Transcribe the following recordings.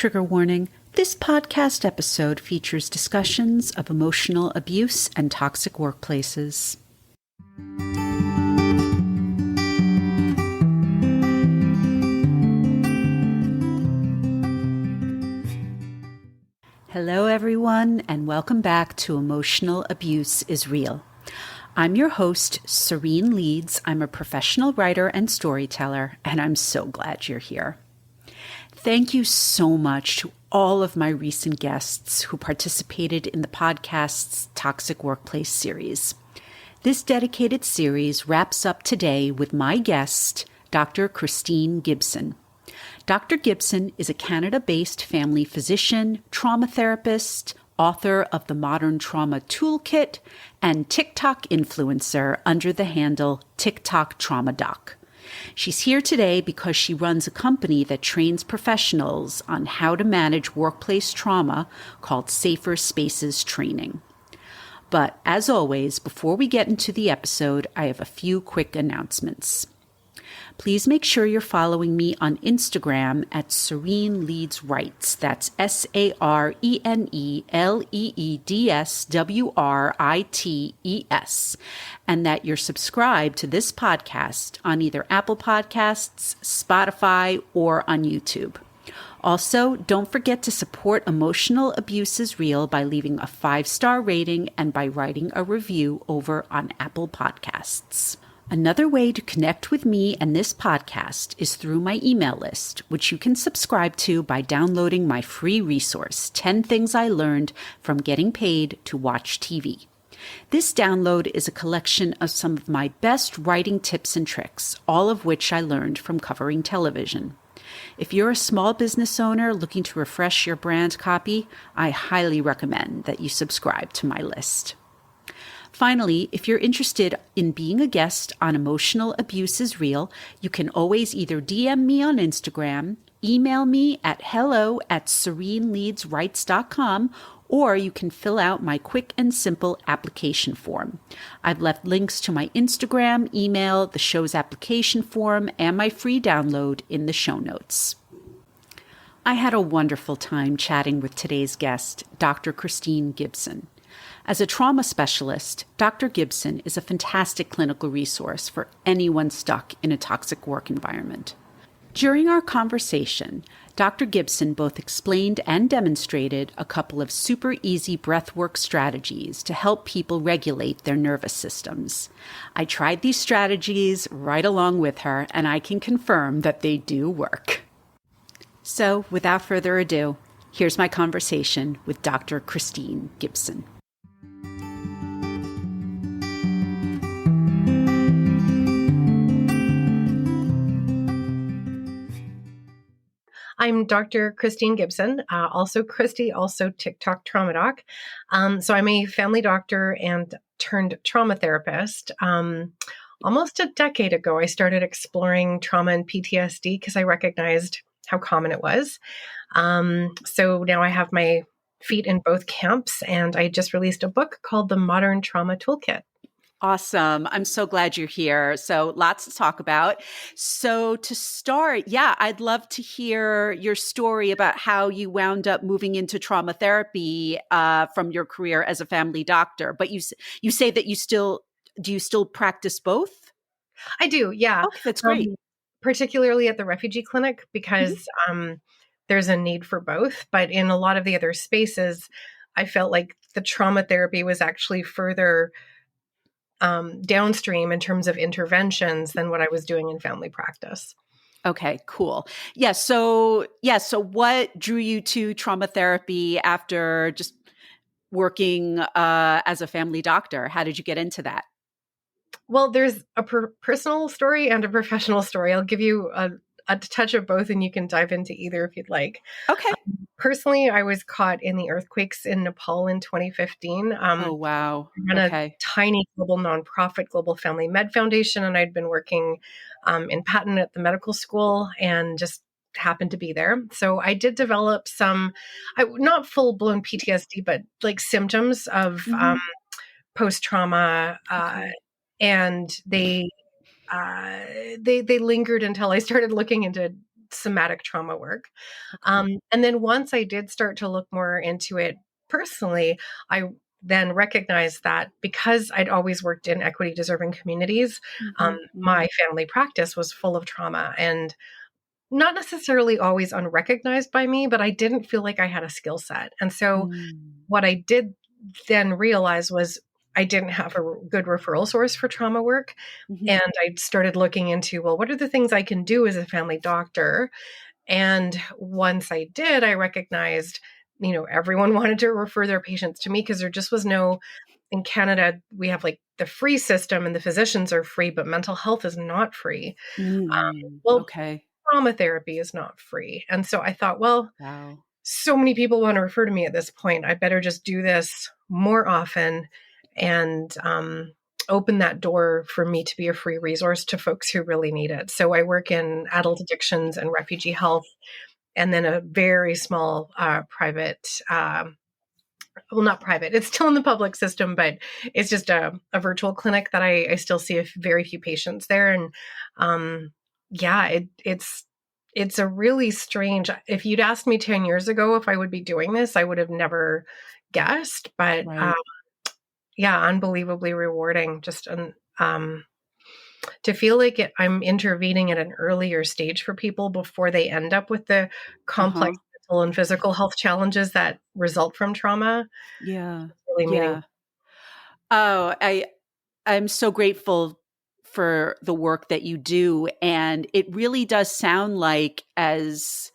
Trigger warning, this podcast episode features discussions of emotional abuse and toxic workplaces. Hello everyone, and welcome back to Emotional Abuse is Real. I'm your host, Serene Leeds. I'm a professional writer and storyteller, and I'm so glad you're here. Thank you so much to all of my recent guests who participated in the podcast's Toxic Workplace series. This dedicated series wraps up today with my guest, Dr. Christine Gibson. Dr. Gibson is a Canada-based family physician, trauma therapist, author of the Modern Trauma Toolkit, and TikTok influencer under the handle TikTok Trauma Doc. She's here today because she runs a company that trains professionals on how to manage workplace trauma called Safer Spaces Training. But as always, before we get into the episode, I have a few quick announcements. Please make sure you're following me on Instagram at Serene Leeds Writes. That's SareneleedsWrites. And that you're subscribed to this podcast on either Apple Podcasts, Spotify, or on YouTube. Also, don't forget to support Emotional Abuse is Real by leaving a 5-star rating and by writing a review over on Apple Podcasts. Another way to connect with me and this podcast is through my email list, which you can subscribe to by downloading my free resource, 10 Things I Learned from Getting Paid to Watch TV. This download is a collection of some of my best writing tips and tricks, all of which I learned from covering television. If you're a small business owner looking to refresh your brand copy, I highly recommend that you subscribe to my list. Finally, if you're interested in being a guest on Emotional Abuse is Real, you can always either DM me on Instagram, email me at hello@sereneleadswrites.com, or you can fill out my quick and simple application form. I've left links to my Instagram, email, the show's application form, and my free download in the show notes. I had a wonderful time chatting with today's guest, Dr. Christine Gibson. As a trauma specialist, Dr. Gibson is a fantastic clinical resource for anyone stuck in a toxic work environment. During our conversation, Dr. Gibson both explained and demonstrated a couple of super easy breathwork strategies to help people regulate their nervous systems. I tried these strategies right along with her, and I can confirm that they do work. So, without further ado, here's my conversation with Dr. Christine Gibson. I'm Dr. Christine Gibson, also Christy, also TikTok Trauma Doc. So I'm a family doctor and turned trauma therapist. Almost a decade ago, I started exploring trauma and PTSD because I recognized how common it was. So now I have my feet in both camps, and I just released a book called the Modern Trauma Toolkit. Awesome. I'm so glad you're here. So lots to talk about. So to start, I'd love to hear your story about how you wound up moving into trauma therapy from your career as a family doctor. But you say that do you still practice both? I do, yeah. Okay, that's great. Particularly at the refugee clinic because there's a need for both. But in a lot of the other spaces, I felt like the trauma therapy was actually further downstream in terms of interventions than what I was doing in family practice. Okay, cool. So what drew you to trauma therapy after just working as a family doctor? How did you get into that? Well, there's a personal story and a professional story. I'll give you a touch of both, and you can dive into either if you'd like. Okay. Personally, I was caught in the earthquakes in Nepal in 2015. Oh, wow. I run a tiny global nonprofit, Global Family Med Foundation, and I'd been working in Patton at the medical school and just happened to be there. So I did develop some, not full-blown PTSD, but like symptoms of post-trauma, and they lingered until I started looking into somatic trauma work. Okay. And then once I did start to look more into it personally, I then recognized that because I'd always worked in equity deserving communities, Mm-hmm. my family practice was full of trauma and not necessarily always unrecognized by me, but I didn't feel like I had a skill set. And so Mm-hmm. what I did then realize was I didn't have a good referral source for trauma work. Mm-hmm. And I started looking into, well, what are the things I can do as a family doctor? And once I did, I recognized, everyone wanted to refer their patients to me because there just was no, in Canada, we have like the free system and the physicians are free, but mental health is not free. Well, Okay. trauma therapy is not free. And so I thought, well, Wow. so many people want to refer to me at this point. I better just do this more often and open that door for me to be a free resource to folks who really need it. So I work in adult addictions and refugee health, and then a very small private, well, not private, it's still in the public system, but it's just a virtual clinic that I still see very few patients there. And yeah, it's a really strange, if you'd asked me 10 years ago if I would be doing this, I would have never guessed, but Right. yeah, unbelievably rewarding. Just to feel like I'm intervening at an earlier stage for people before they end up with the Uh-huh. complex mental and physical health challenges that result from trauma. Yeah. Really meaningful. Yeah. Oh, I'm so grateful for the work that you do. And it really does sound like, as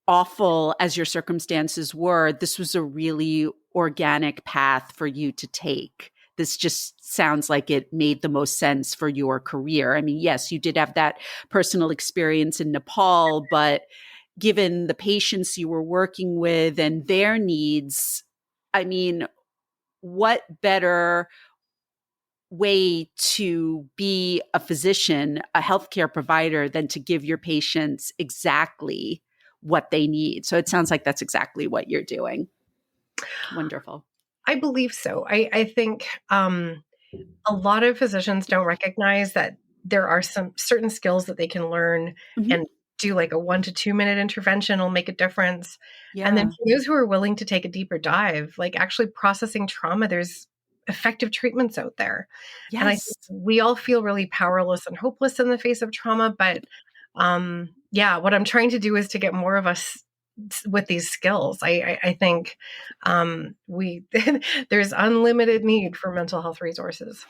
awful as your circumstances were, this was a really organic path for you to take. This just sounds like it made the most sense for your career. I mean, yes, you did have that personal experience in Nepal, but given the patients you were working with and their needs, I mean, what better way to be a physician, a healthcare provider, than to give your patients exactly what they need? So it sounds like that's exactly what you're doing. Wonderful. I believe so. I think a lot of physicians don't recognize that there are some certain skills that they can learn Mhm. and do like a 1 to 2 minute intervention will make a difference. And then Yeah. for those who are willing to take a deeper dive, like actually processing trauma, there's effective treatments out there. And I think Yes. we all feel really powerless and hopeless in the face of trauma. But yeah, what I'm trying to do is to get more of us with these skills. I think we there's unlimited need for mental health resources.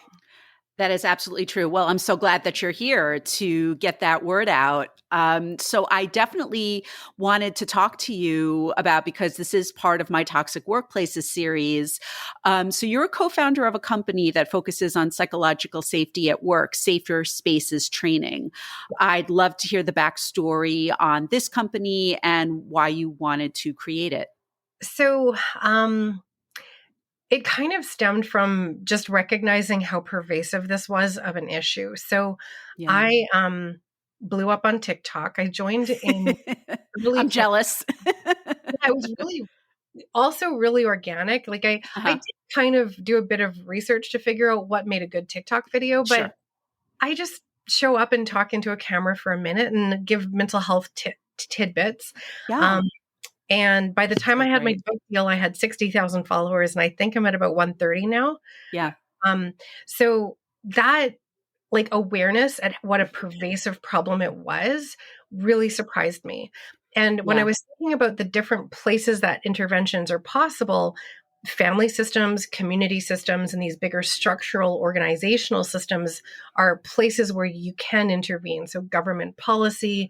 That is absolutely true. Well, I'm so glad that you're here to get that word out. So I definitely wanted to talk to you about, because this is part of my Toxic Workplaces series. So you're a co-founder of a company that focuses on psychological safety at work, Safer Spaces Training. I'd love to hear the backstory on this company and why you wanted to create it. So it kind of stemmed from just recognizing how pervasive this was of an issue. So Yeah. I blew up on TikTok. I joined in really I'm fast. jealous. I was really also really organic. Like I Uh-huh. did kind of do a bit of research to figure out what made a good TikTok video, but Sure. I just show up and talk into a camera for a minute and give mental health tidbits. Yeah. Um, and by the time So I had my great. book deal, I had 60,000 followers, and I think I'm at about 130 now. Yeah. Um, so that like awareness at what a pervasive problem it was really surprised me. And when I Yeah. was thinking about the different places that interventions are possible, family systems, community systems, and these bigger structural organizational systems are places where you can intervene. So government policy,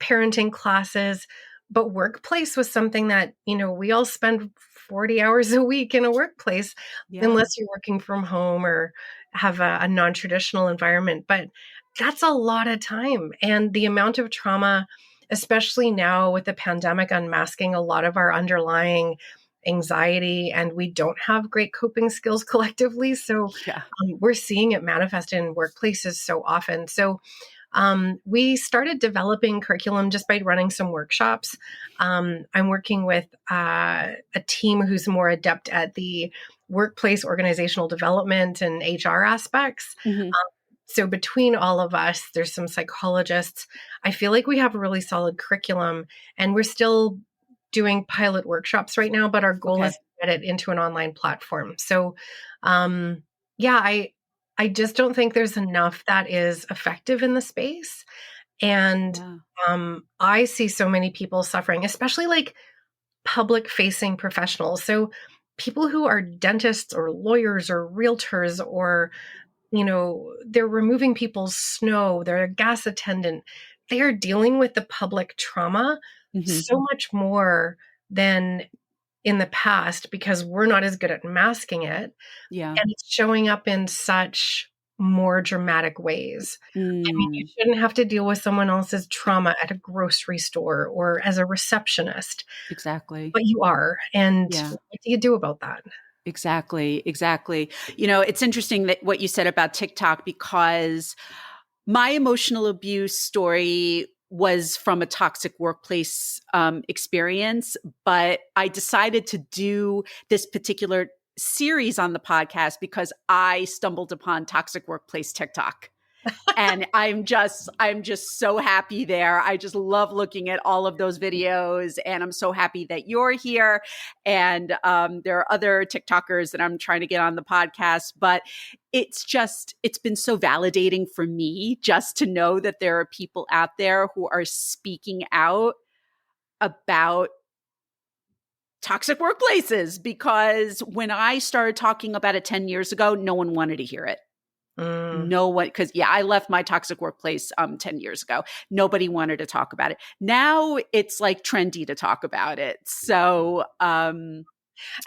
parenting classes, but workplace was something that, we all spend 40 hours a week in a workplace, Yeah. unless you're working from home or have a non-traditional environment. But that's a lot of time. And the amount of trauma, especially now with the pandemic unmasking a lot of our underlying anxiety, and we don't have great coping skills collectively. So Yeah. we're seeing it manifest in workplaces so often. So we started developing curriculum just by running some workshops. I'm working with a team who's more adept at the workplace organizational development and HR aspects. Mhm. So between all of us, there's some psychologists. I feel like we have a really solid curriculum, and we're still doing pilot workshops right now, but our goal is Okay. to get it into an online platform. So, um, yeah, I just don't think there's enough that is effective in the space. And Yeah. I see so many people suffering, especially like public facing professionals. So people who are dentists or lawyers or realtors or, they're removing people's snow, they're a gas attendant. They are dealing with the public trauma Hmm. so much more than in the past because we're not as good at masking it. Yeah. And it's showing up in such more dramatic ways. I mean, you Mm, shouldn't have to deal with someone else's trauma at a grocery store or as a receptionist, exactly. but you are. And Yeah. what do you do about that? Exactly. Exactly. It's interesting that what you said about TikTok, because my emotional abuse story was from a toxic workplace experience, but I decided to do this particular series on the podcast because I stumbled upon toxic workplace TikTok. And I'm just so happy there. I just love looking at all of those videos, and I'm so happy that you're here. And there are other TikTokers that I'm trying to get on the podcast, but it's been so validating for me just to know that there are people out there who are speaking out about toxic workplaces, because when I started talking about it 10 years ago, no one wanted to hear it. Mm. No one, because I left my toxic workplace 10 years ago. Nobody wanted to talk about it. Now it's like trendy to talk about it. So And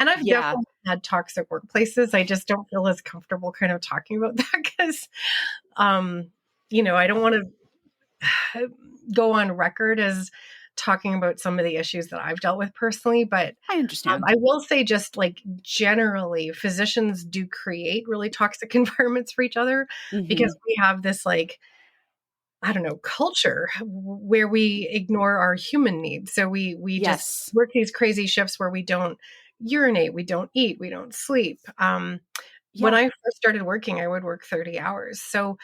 I've yeah, definitely had toxic workplaces. I just don't feel as comfortable kind of talking about that because, um, I don't want to go on record as talking about some of the issues that I've dealt with personally. But I understand. I will say, just like generally, physicians do create really toxic environments for each other Hmm. because we have this like, I don't know, culture where we ignore our human needs. So we just Yes. work these crazy shifts where we don't urinate, we don't eat, we don't sleep. When Yeah. I first started working, I would work 30 hours. So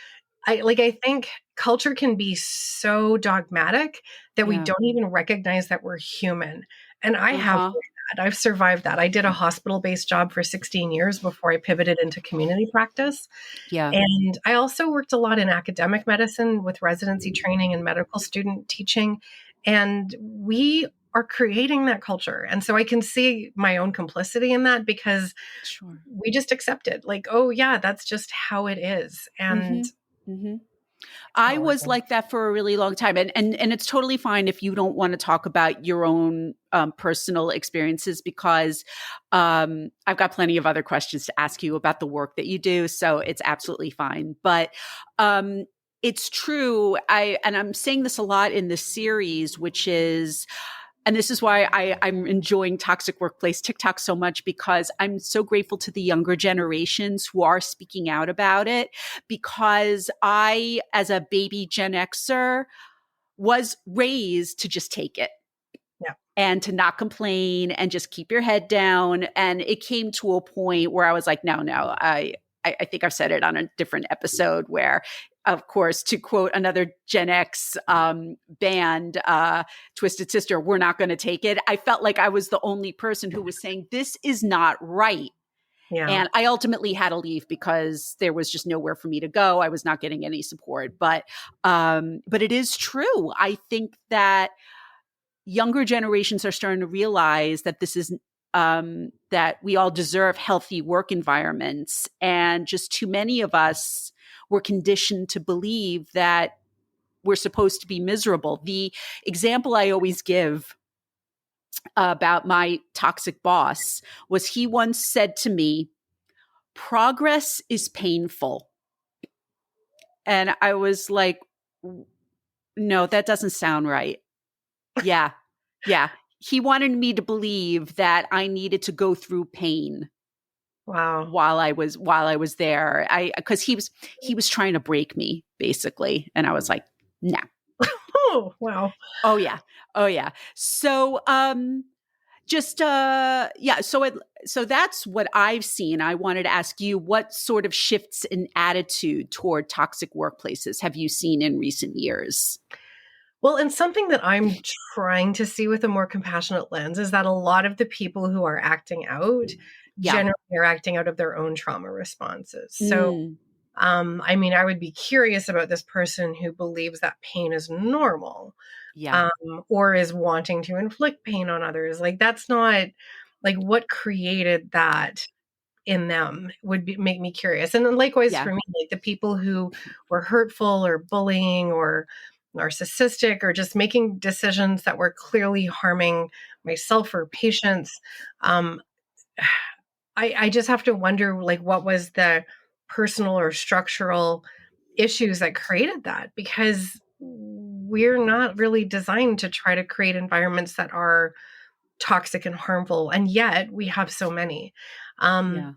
I think culture can be so dogmatic that we Yeah. don't even recognize that we're human. And I have Uh-huh. that. I've survived that. I did a hospital-based job for 16 years before I pivoted into community practice. Yeah. And I also worked a lot in academic medicine with residency training and medical student teaching. And we are creating that culture. And so I can see my own complicity in that because Sure. we just accept it. Like, oh, yeah, that's just how it is. And Hmm. Hmm. it's I was horrible. like that for a really long time. And it's totally fine if you don't want to talk about your own personal experiences, because I've got plenty of other questions to ask you about the work that you do. So it's absolutely fine. But um, it's true. I'm saying this a lot in this series, which is, and this is why I'm enjoying Toxic Workplace TikTok so much, because I'm so grateful to the younger generations who are speaking out about it. Because I, as a baby Gen Xer, was raised to just take it Yeah. and to not complain and just keep your head down. And it came to a point where I was like, no, I think I've said it on a different episode where, of course, to quote another Gen X band, Twisted Sister, we're not going to take it. I felt like I was the only person who was saying, this is not right. Yeah. And I ultimately had to leave because there was just nowhere for me to go. I was not getting any support. But it is true. I think that younger generations are starting to realize that this is that we all deserve healthy work environments, and just too many of us were conditioned to believe that we're supposed to be miserable. The example I always give about my toxic boss was, he once said to me, progress is painful. And I was like, no, that doesn't sound right. Yeah. Yeah. He wanted me to believe that I needed to go through pain Wow. while I was there. Because he was trying to break me, basically. And I was like, nah. Oh, wow. Oh yeah. Oh yeah. So just yeah, so that's what I've seen. I wanted to ask you, what sort of shifts in attitude toward toxic workplaces have you seen in recent years? Well, and something that I'm trying to see with a more compassionate lens is that a lot of the people who are acting out Yeah. generally are acting out of their own trauma responses. So, Mm, I mean, I would be curious about this person who believes that pain is normal, yeah. um, or is wanting to inflict pain on others. Like, that's not like what created that in them would make me curious. And then likewise Yeah. for me, like the people who were hurtful or bullying or narcissistic or just making decisions that were clearly harming myself or patients. Um, I just have to wonder like what was the personal or structural issues that created that, because we're not really designed to try to create environments that are toxic and harmful, and yet we have so many. Um, Yeah.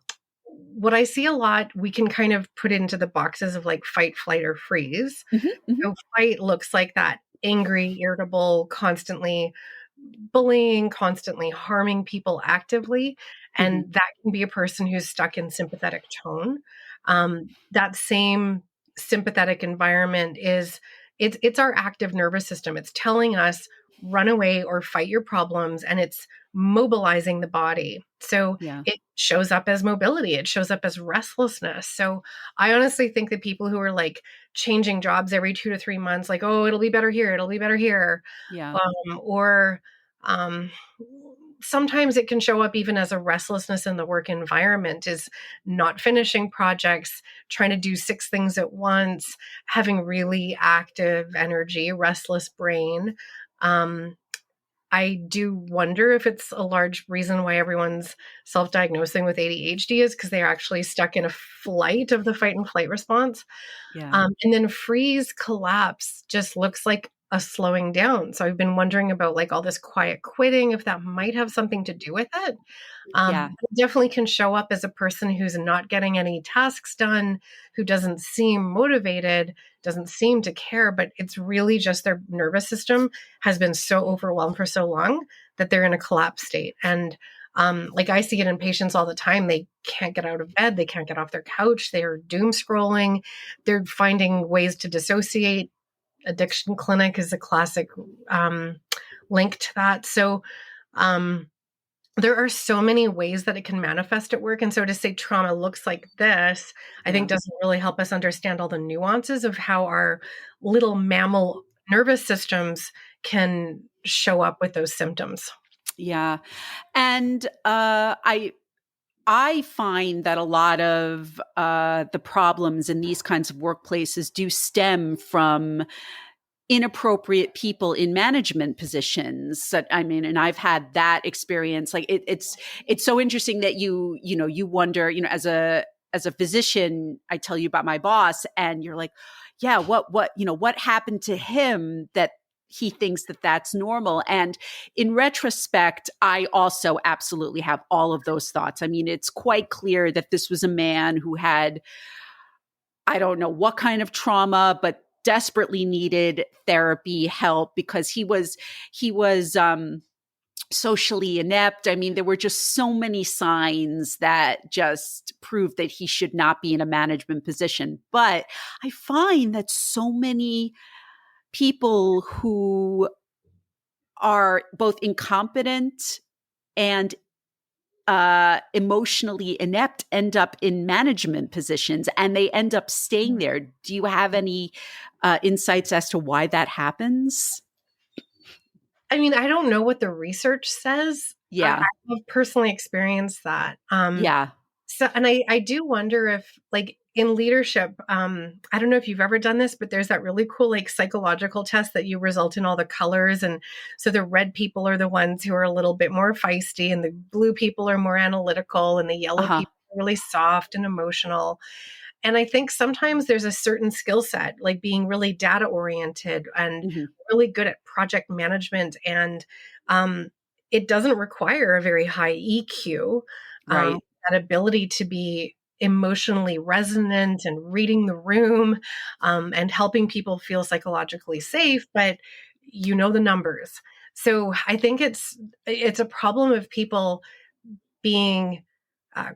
what I see a lot, we can kind of put into the boxes of like fight, flight, or freeze. Hmm. Hmm. So fight looks like that angry, irritable, constantly bullying, constantly harming people actively. Hmm. And that can be a person who's stuck in sympathetic tone. That same sympathetic environment is it's our active nervous system. It's telling us run away or fight your problems, and it's mobilizing the body. So Yeah. it shows up as mobility. It shows up as restlessness. So I honestly think that people who are like changing jobs every 2 to 3 months, like, oh, it'll be better here, it'll be better here, Yeah. or um, sometimes it can show up even as a restlessness in the work environment, is not finishing projects, trying to do six things at once, having really active energy, restless brain. Um, I do wonder if it's a large reason why everyone's self-diagnosing with ADHD is because they're actually stuck in a flight of the fight and flight response. Yeah. And then freeze collapse just looks like a slowing down. So I've been wondering about like all this quiet quitting, if that might have something to do with it. Yeah. It definitely can show up as a person who's not getting any tasks done, who doesn't seem motivated, doesn't seem to care, but it's really just their nervous system has been so overwhelmed for so long that they're in a collapse state. And like I see it in patients all the time. They can't get out of bed. They can't get off their couch. They're doom scrolling. They're finding ways to dissociate. Addiction clinic is a classic um, link to that. So um, there are so many ways that it can manifest at work. And so to say trauma looks like this, I think Yeah. doesn't really help us understand all the nuances of how our little mammal nervous systems can show up with those symptoms. Yeah. And I find that a lot of the problems in these kinds of workplaces do stem from inappropriate people in management positions. I mean, and I've had that experience. Like it's so interesting that you wonder, as a physician, I tell you about my boss, and you're like, yeah, what happened to him that he thinks that that's normal. And in retrospect, I also absolutely have all of those thoughts. I mean, it's quite clear that this was a man who had, I don't know what kind of trauma, but desperately needed therapy help because he was socially inept. I mean, there were just so many signs that just proved that he should not be in a management position. But I find that so many people who are both incompetent and emotionally inept end up in management positions, and they end up staying there. Do you have any insights as to why that happens? I mean, I don't know what the research says. I Yeah. have personally experienced that. Yeah. So, and I do wonder if, like, in leadership, I don't know if you've ever done this, but there's that really cool, like, psychological test that you result in all the colors. And so the red people are the ones who are a little bit more feisty, and the blue people are more analytical, and the yellow Uh-huh. people are really soft and emotional. And I think sometimes there's a certain skill set, like being really data oriented and Hmm. really good at project management. And um, it doesn't require a very high EQ. Right. That ability to be emotionally resonant and reading the room, and helping people feel psychologically safe, but you know the numbers. So I think it's a problem of people being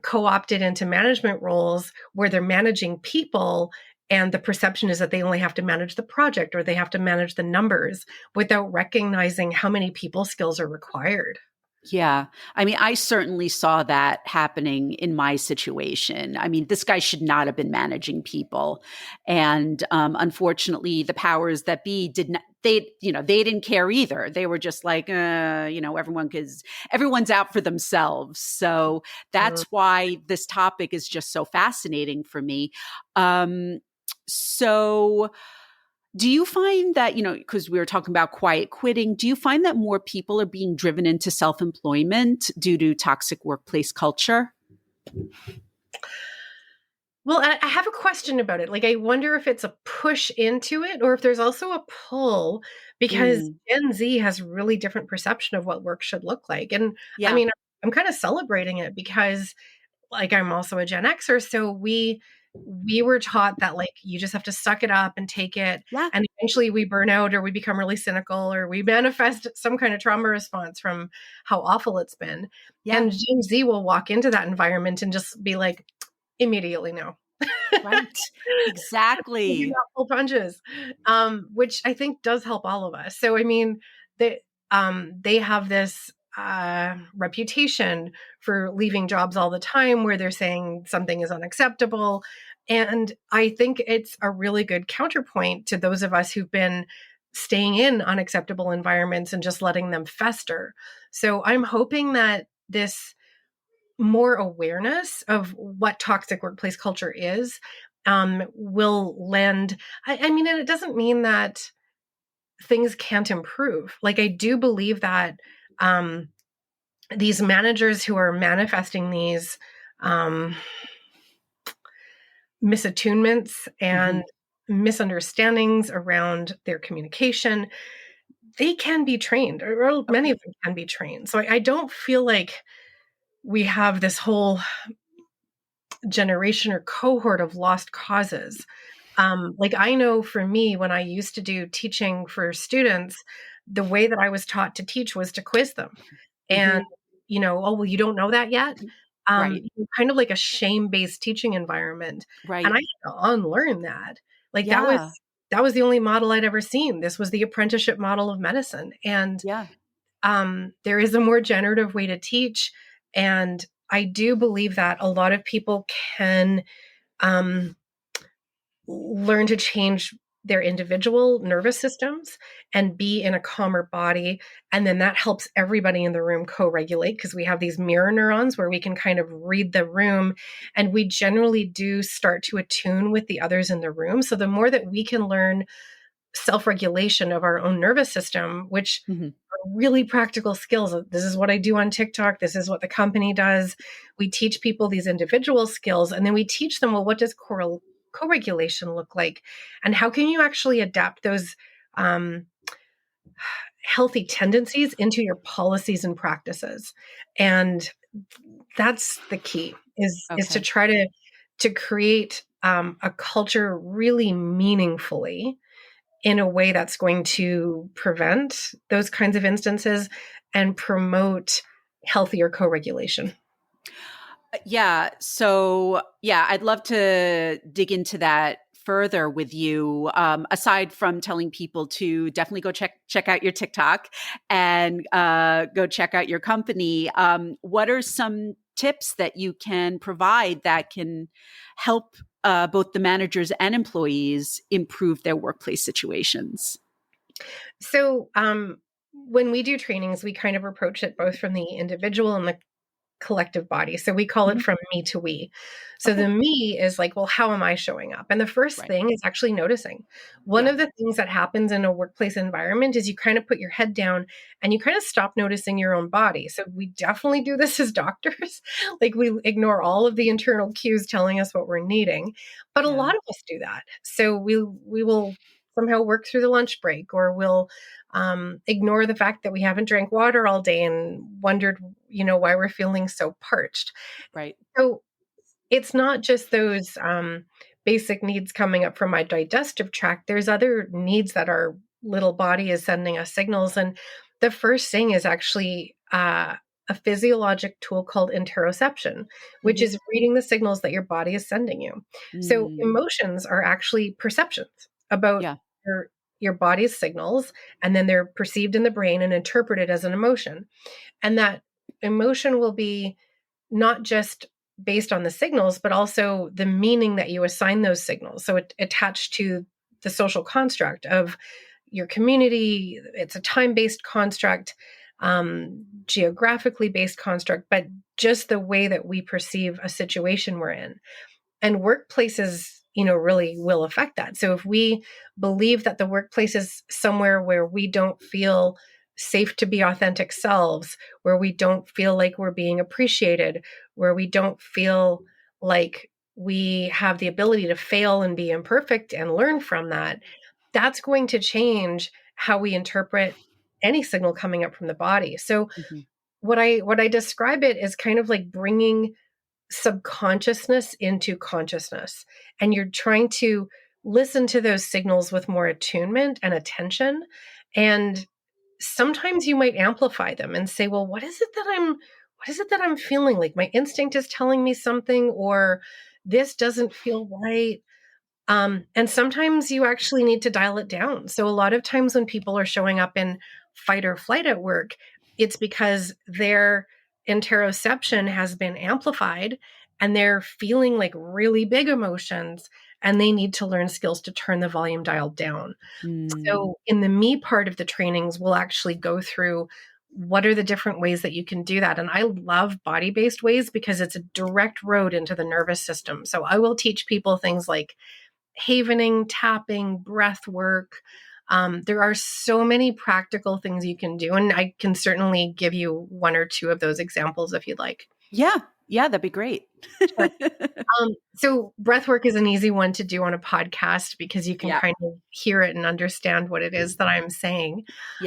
co-opted into management roles where they're managing people, and the perception is that they only have to manage the project or they have to manage the numbers without recognizing how many people skills are required. Yeah. I mean, I certainly saw that happening in my situation. I mean, this guy should not have been managing people. And unfortunately, the powers that be did not, they didn't care either. They were just like, everyone's out for themselves. So Mm. that's why this topic is just so fascinating for me. Um, so, do you find that, because we were talking about quiet quitting, do you find that more people are being driven into self employment due to toxic workplace culture? Well, I have a question about it. Like, I wonder if it's a push into it or if there's also a pull, because Mm, Gen Z has really different perception of what work should look like. And I yeah. mean, I'm kind of celebrating it because, like, I'm also a Gen Xer, so we were taught that, like, you just have to suck it up and take it, Yeah. and eventually we burn out or we become really cynical or we manifest some kind of trauma response from how awful it's been. Yeah. And Gen Z will walk into that environment and just be like, immediately no. Right. Maybe Exactly. not pull punches, which I think does help all of us. So, I mean, they have this reputation for leaving jobs all the time where they're saying something is unacceptable. And I think it's a really good counterpoint to those of us who've been staying in unacceptable environments and just letting them fester. So I'm hoping that this more awareness of what toxic workplace culture is will lend. I mean, and it doesn't mean that things can't improve. Like, I do believe that um, these managers who are manifesting these um, misattunements Hmm. and misunderstandings around their communication, they can be trained, or many of Okay. them can be trained. So I don't feel like we have this whole generation or cohort of lost causes. Like, I know for me, when I used to do teaching for students, the way that I was taught to teach was to quiz them. And, Hmm. oh, well, you don't know that yet? Right. Kind of like a shame-based teaching environment. And I Right. had to unlearn that. Like, Yeah. that was the only model I'd ever seen. This was the apprenticeship model of medicine. And Yeah. there is a more generative way to teach. And I do believe that a lot of people can um, learn to change their individual nervous systems and be in a calmer body. And then that helps everybody in the room co regulate, because we have these mirror neurons where we can kind of read the room, and we generally do start to attune with the others in the room. So the more that we can learn self regulation of our own nervous system, which Hmm. are really practical skills. This is what I do on TikTok. This is what the company does. We teach people these individual skills, and then we teach them, well, what does co regulation look like? And how can you actually adapt those um, healthy tendencies into your policies and practices? And that's the key, is to Okay. try to create a culture really meaningfully in a way that's going to prevent those kinds of instances and promote healthier co-regulation. Yeah. So, yeah, I'd love to dig into that further with you. Aside from telling people to definitely go check out your TikTok and go check out your company, what are some tips that you can provide that can help both the managers and employees improve their workplace situations? So when we do trainings, we kind of approach it both from the individual and the collective body. So we call it Mhm. from me to we. So Okay. the me is like, well, how am I showing up? And the first Right. thing is actually noticing. One Yeah. of the things that happens in a workplace environment is you kind of put your head down and you kind of stop noticing your own body. So we definitely do this as doctors. Like, we ignore all of the internal cues telling us what we're needing. But a Yeah. lot of us do that. So we will somehow work through the lunch break, or we'll ignore the fact that we haven't drank water all day and wondered, why we're feeling so parched. Right. So it's not just those basic needs coming up from my digestive tract. There's other needs that our little body is sending us signals. And The first thing is actually a physiologic tool called interoception, which Hmm. is reading the signals that your body is sending you. So Mm, emotions are actually perceptions about yeah. your your body's signals, and then they're perceived in the brain and interpreted as an emotion. And that emotion will be not just based on the signals, but also the meaning that you assign those signals. So it attached to the social construct of your community. It's a time-based construct, geographically based construct, but just the way that we perceive a situation we're in. And workplaces, really will affect that. So if we believe that the workplace is somewhere where we don't feel safe to be authentic selves, where we don't feel like we're being appreciated, where we don't feel like we have the ability to fail and be imperfect and learn from that, that's going to change how we interpret any signal coming up from the body. So Hmm. what I describe it is kind of like bringing subconsciousness into consciousness. And you're trying to listen to those signals with more attunement and attention. And sometimes you might amplify them and say, well, what is it that I'm feeling? Like my instinct is telling me something, or this doesn't feel right. And sometimes you actually need to dial it down. So a lot of times when people are showing up in fight or flight at work, it's because their interoception has been amplified and they're feeling like really big emotions, and they need to learn skills to turn the volume dial down. Mm, So in the me part of the trainings, we'll actually go through what are the different ways that you can do that. And I love body-based ways because it's a direct road into the nervous system. So I will teach people things like havening, tapping, breath work. There are so many practical things you can do, and I can certainly give you one or two of those examples if you'd like. yeah. Yeah. That'd be great. Sure. So breath work is an easy one to do on a podcast because you can Yeah. kind of hear it and understand what it is that I'm saying.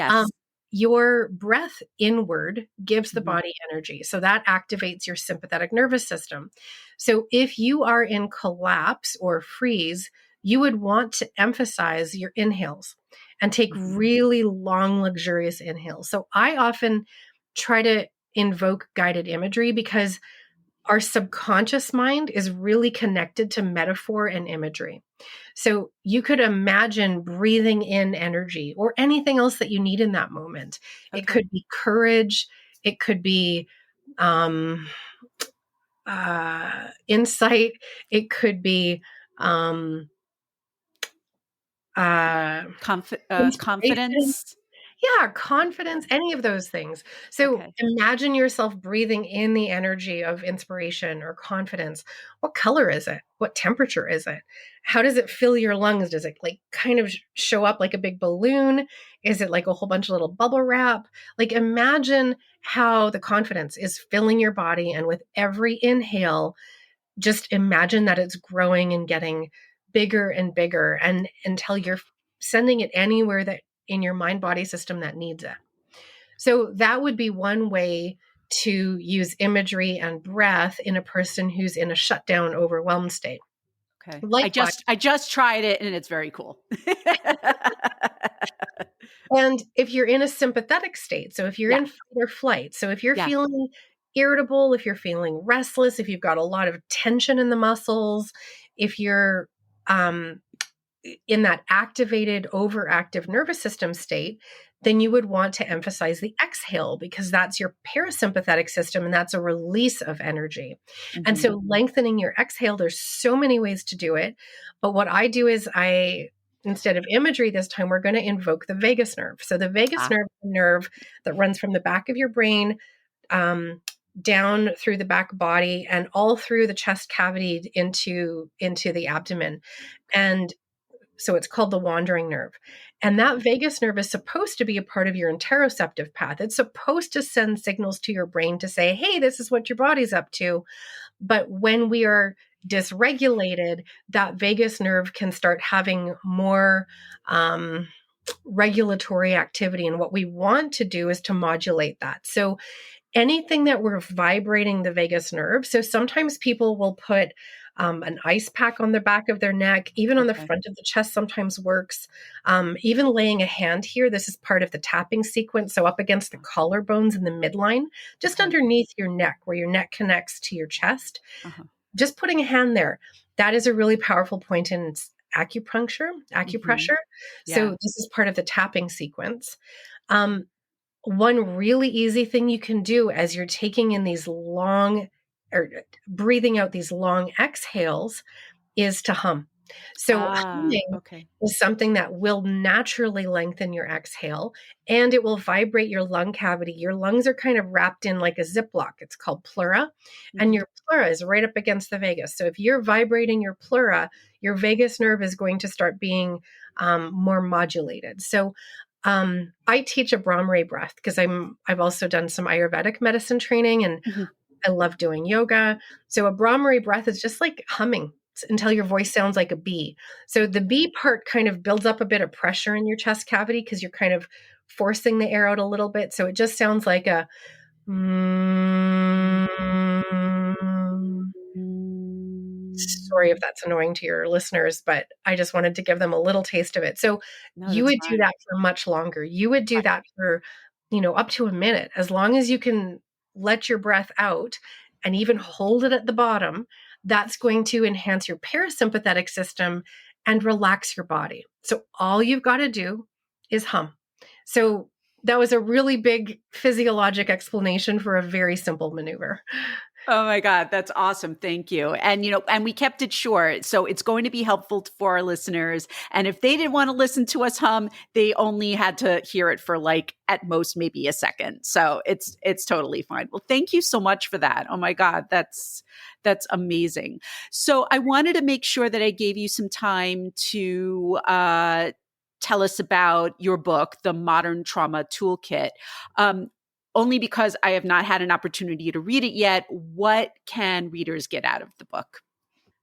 Um, Yes. your breath inward gives the Hmm. body energy. So that activates your sympathetic nervous system. So if you are in collapse or freeze, you would want to emphasize your inhales and take Hmm. really long, luxurious inhales. So I often try to invoke guided imagery because our subconscious mind is really connected to metaphor and imagery. So you could imagine breathing in energy or anything else that you need in that moment. It Okay. could be courage, it could be um, insight, it could be um, uh, inspiration. Confidence. Yeah, confidence, any of those things. So Okay. imagine yourself breathing in the energy of inspiration or confidence. What color is it? What temperature is it? How does it fill your lungs? Does it like kind of show up like a big balloon? Is it like a whole bunch of little bubble wrap? Like imagine how the confidence is filling your body, and with every inhale, just imagine that it's growing and getting bigger and bigger, and until you're sending it anywhere that in your mind body system that needs it. So that would be one way to use imagery and breath in a person who's in a shutdown overwhelmed state. Okay. Likewise, I just tried it and it's very cool. and if you're in a sympathetic state, so if you're Yeah. in fight or flight, so if you're Yeah. feeling irritable, if you're feeling restless, if you've got a lot of tension in the muscles, if you're um, in that activated, overactive nervous system state, then you would want to emphasize the exhale because that's your parasympathetic system and that's a release of energy. And Hmm. so lengthening your exhale, there's so many ways to do it. But what I do is instead of imagery this time, we're going to invoke the vagus nerve. So the vagus Ah, nerve is a nerve that runs from the back of your brain um, down through the back body and all through the chest cavity into the abdomen. And so it's called the wandering nerve. And okay. that vagus nerve is supposed to be a part of your interoceptive path. It's supposed to send signals to your brain to say, hey, this is what your body's up to. But when we are dysregulated, that vagus nerve can start having more regulatory activity. And what we want to do is to modulate that. So anything that we're vibrating the vagus nerve. So sometimes people will put An ice pack on the back of their neck, even on the Okay. front of the chest sometimes works. Even laying a hand here, this is part of the tapping sequence. So up against the collarbones in the midline, just Okay. underneath your neck, where your neck connects to your chest, Uh-huh. just putting a hand there. That is a really powerful point in Hmm. acupressure. So Yeah. this is part of the tapping sequence. Um, One really easy thing you can do as you're taking in these long or breathing out these long exhales is to hum. So humming Okay. is something that will naturally lengthen your exhale and it will vibrate your lung cavity. Your lungs are kind of wrapped in like a Ziploc. It's called pleura, and Hmm. your pleura is right up against the vagus. So if you're vibrating your pleura, your vagus nerve is going to start being more modulated. So I teach a Brahmari breath because I've also done some Ayurvedic medicine training and Hmm. I love doing yoga. So a Brahmari breath is just like humming until your voice sounds like a bee. So the bee part kind of builds up a bit of pressure in your chest cavity because you're kind of forcing the air out a little bit. So it just sounds like a mm. Sorry if that's annoying to your listeners, but I just wanted to give them a little taste of it. So No, you that's would do fine. that for much longer. You would do that for, up to a minute, as long as you can let your breath out and even hold it at the bottom. That's going to enhance your parasympathetic system and relax your body. So all you've got to do is hum. So that was a really big physiologic explanation for a very simple maneuver. Oh my God, that's awesome. Thank you. And and we kept it short. So it's going to be helpful for our listeners. And if they didn't want to listen to us hum, they only had to hear it for like at most maybe a second. So it's totally fine. Well, thank you so much for that. Oh my God, that's amazing. So I wanted to make sure that I gave you some time to tell us about your book, The Modern Trauma Toolkit. Um, Only because I have not had an opportunity to read it yet. What can readers get out of the book?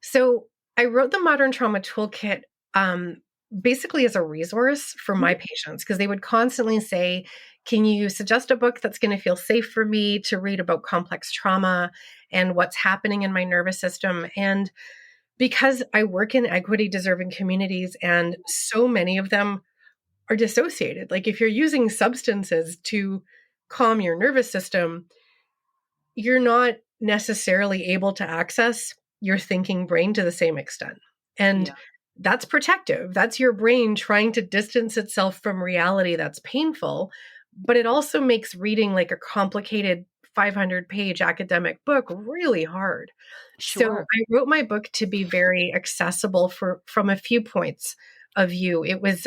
So I wrote the Modern Trauma Toolkit um, basically as a resource for my Mhm. patients because they would constantly say, can you suggest a book that's going to feel safe for me to read about complex trauma and what's happening in my nervous system? And because I work in equity deserving communities and so many of them are dissociated, like if you're using substances to calm your nervous system, you're not necessarily able to access your thinking brain to the same extent. And Yeah, that's protective. That's your brain trying to distance itself from reality that's painful. But it also makes reading like a complicated 500-page academic book really hard. So sure. I wrote my book to be very accessible from a few points of view. It was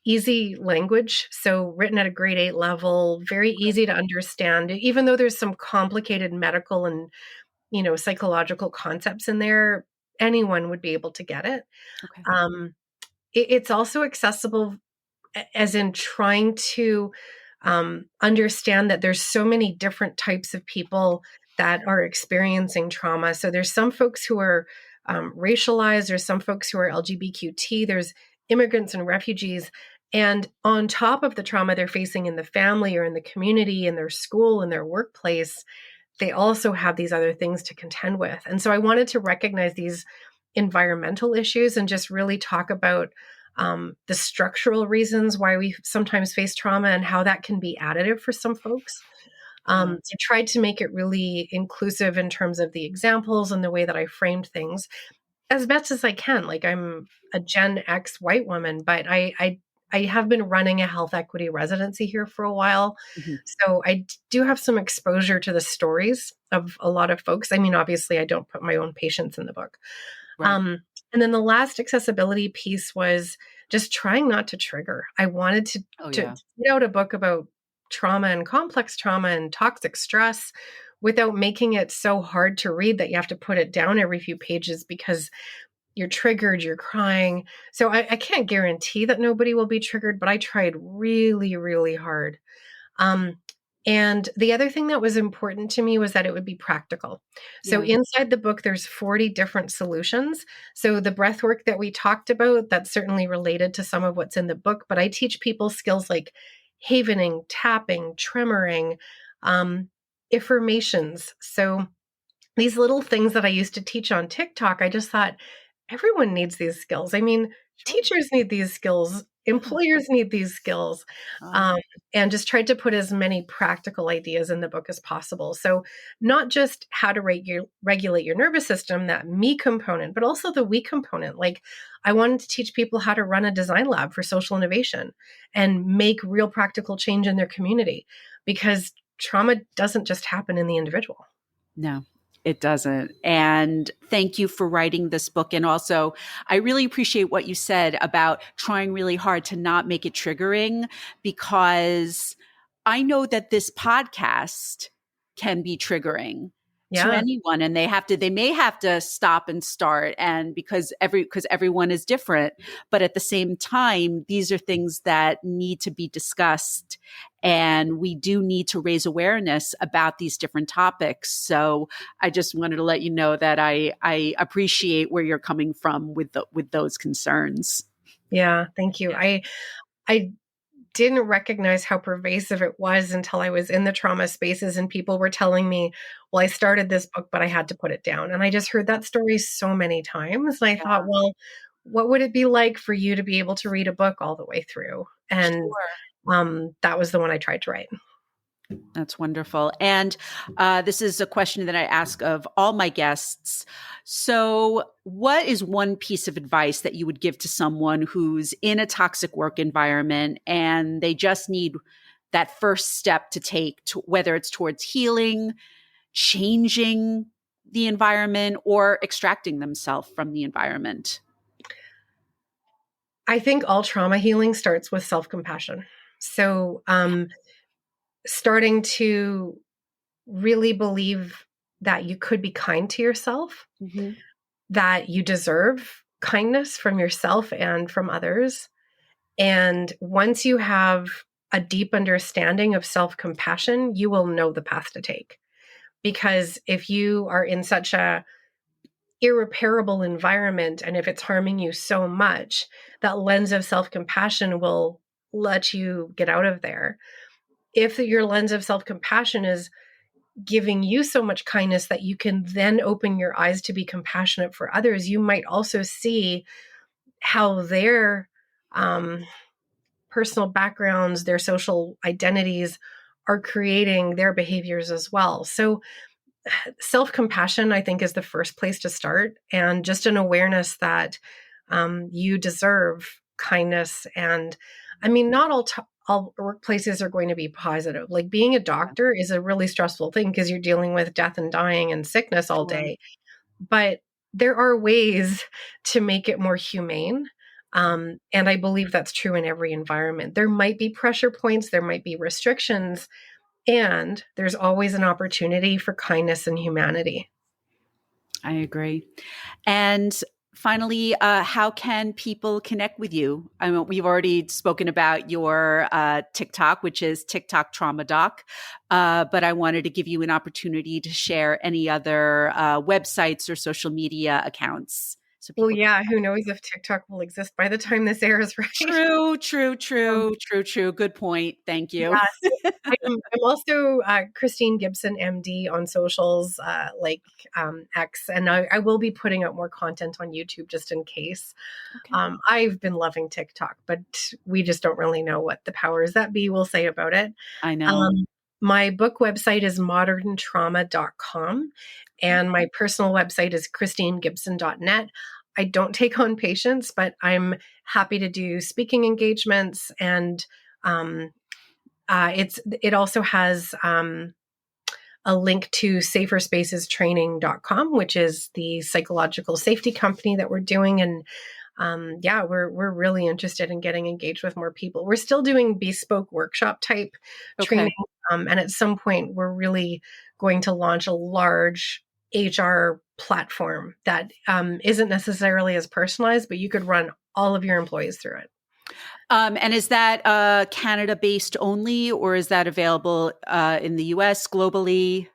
easy language, so written at a grade 8 level, very Okay. easy to understand, even though there's some complicated medical and, psychological concepts in there, anyone would be able to get it. Okay. Um, it's also accessible as in trying to understand that there's so many different types of people that are experiencing trauma. So there's some folks who are racialized, there's some folks who are LGBTQT, there's immigrants and refugees. And on top of the trauma they're facing in the family or in the community, in their school, in their workplace, they also have these other things to contend with. And so I wanted to recognize these environmental issues and just really talk about the structural reasons why we sometimes face trauma and how that can be additive for some folks. Yeah. So tried to make it really inclusive in terms of the examples and the way that I framed things as best as I can. Like I'm a Gen X white woman, but I have been running a health equity residency here for a while. Mhm. So I do have some exposure to the stories of a lot of folks. I mean, obviously I don't put my own patients in the book. Right. Um, and then the last accessibility piece was just trying not to trigger. I wanted to Oh to yeah. put out a book about trauma and complex trauma and toxic stress without making it so hard to read that you have to put it down every few pages because you're triggered, you're crying. So I can't guarantee that nobody will be triggered, but I tried really, really hard. Um, and the other thing that was important to me was that it would be practical. So Yeah. inside the book, there's 40 different solutions. So the breath work that we talked about, that's certainly related to some of what's in the book, but I teach people skills like havening, tapping, tremoring, um, affirmations. So these little things that I used to teach on TikTok, I just thought everyone needs these skills. I mean, Sure. teachers need these skills, Yeah. employers need these skills, Uh, um, and just tried to put as many practical ideas in the book as possible. So, not just how to regulate your nervous system, that me component, but also the we component. Like, I wanted to teach people how to run a design lab for social innovation and make real practical change in their community because trauma doesn't just happen in the individual. no, it doesn't. And thank you for writing this book. And also, I really appreciate what you said about trying really hard to not make it triggering, because I know that this podcast can be triggering to Yeah. anyone, and they may have to stop and start, and because everyone is different. But at the same time, these are things that need to be discussed, and we do need to raise awareness about these different topics. So I just wanted to let you know that I appreciate where you're coming from with those concerns. Yeah, thank you. Yeah. I didn't recognize how pervasive it was until I was in the trauma spaces and people were telling me, "Well, I started this book, but I had to put it down." And I just heard that story so many times. And I thought, Yeah. well, what would it be like for you to be able to read a book all the way through? And Sure. that was the one I tried to write. That's wonderful. And this is a question that I ask of all my guests. So, what is one piece of advice that you would give to someone who's in a toxic work environment and they just need that first step to take, to, whether it's towards healing, changing the environment, or extracting themselves from the environment? I think all trauma healing starts with self compassion. So, starting to really believe that you could be kind to yourself, Mm-hmm. that you deserve kindness from yourself and from others. And once you have a deep understanding of self compassion, you will know the path to take. Because if you are in such a irreparable environment and if it's harming you so much, that lens of self compassion will let you get out of there. If your lens of self compassion is giving you so much kindness that you can then open your eyes to be compassionate for others, you might also see how their um, personal backgrounds, their social identities are creating their behaviors as well. So, self compassion, I think, is the first place to start, and just an awareness that you deserve kindness. And I mean, not all workplaces are going to be positive. Like being a Yeah, doctor is a really stressful thing because you're dealing with death and dying and sickness all sure. day. But there are ways to make it more humane. And I believe that's true in every environment. There might be pressure points, there might be restrictions, and there's always an opportunity for kindness and humanity. I agree. And finally, how can people connect with you? I mean, we've already spoken about your TikTok, which is TikTok Trauma Doc, but I wanted to give you an opportunity to share any other websites or social media accounts so Well, people. yeah, who knows if TikTok will exist by the time this airs, right? True, true, Um, true, true, true. Good point. Thank you. yeah, so I'm also Christine Gibson, MD, on socials like X, and I will be putting out more content on YouTube just in case. Okay. I've been loving TikTok, but we just don't really know what the powers that be will say about it. I know. Um, my book website is moderntrauma.com, and my personal website is christinegibson.net. I don't take on patients, but I'm happy to do speaking engagements, and um, it also has a link to saferspacestraining.com, which is the psychological safety company that we're doing. And yeah, we're really interested in getting engaged with more people. We're still doing bespoke workshop type training, Okay. and at some point, we're really going to launch a large HR platform that isn't necessarily as personalized, but you could run all of your employees through it. And is that Canada based only, or is that available in the US globally?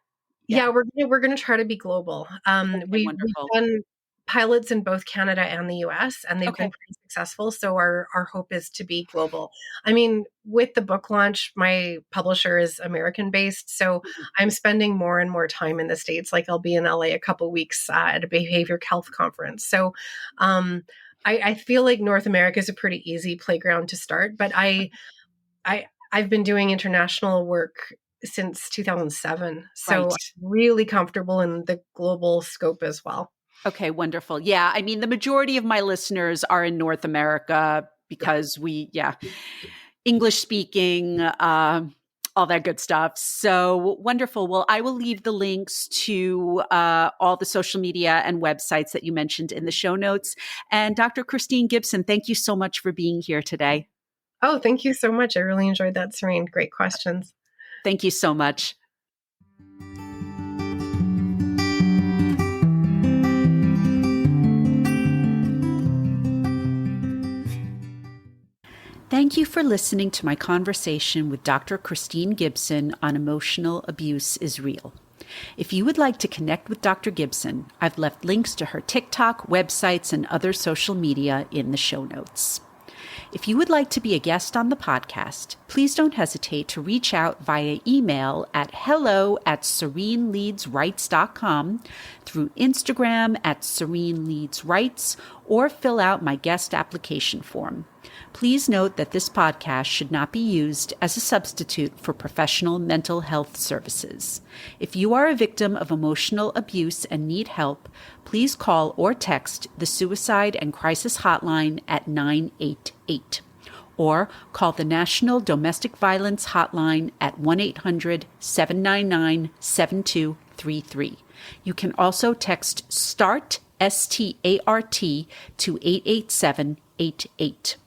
Yeah. Yeah, we're gonna try to be global. Okay. We've Wonderful. done pilots in both Canada and the US, and they've been Okay. pretty successful. So our hope is to be global. I mean, with the book launch, my publisher is American based, so I'm spending more and more time in the States. Like I'll be in LA a couple weeks at a behavioral health conference. So um, I feel like North America is a pretty easy playground to start, but I've been doing international work since 2007, so Right. I'm really comfortable in the global scope as well. Okay, wonderful. Yeah, I mean, the majority of my listeners are in North America Yeah. because English speaking, all that good stuff. So wonderful. Well, I will leave the links to all the social media and websites that you mentioned in the show notes. And Dr. Christine Gibson, thank you so much for being here today. Oh, thank you so much. I really enjoyed that, Serene. Great questions. Thank you so much. Thank you for listening to my conversation with Dr. Christine Gibson on Emotional Abuse is Real. If you would like to connect with Dr. Gibson, I've left links to her TikTok, websites, and other social media in the show notes. If you would like to be a guest on the podcast, please don't hesitate to reach out via email at hello@sereneleadsrights.com, through Instagram at sereneleadsrights, or fill out my guest application form. Please note that this podcast should not be used as a substitute for professional mental health services. If you are a victim of emotional abuse and need help, please call or text the Suicide and Crisis Hotline at 988, or call the National Domestic Violence Hotline at 1-800-799-7233. You can also text START, START, to 88788.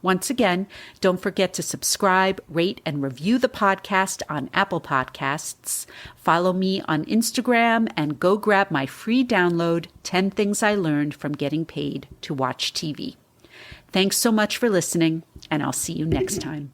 Once again, don't forget to subscribe, rate, and review the podcast on Apple Podcasts. Follow me on Instagram and go grab my free download, 10 Things I Learned from Getting Paid to Watch TV. Thanks so much for listening, and I'll see you next time.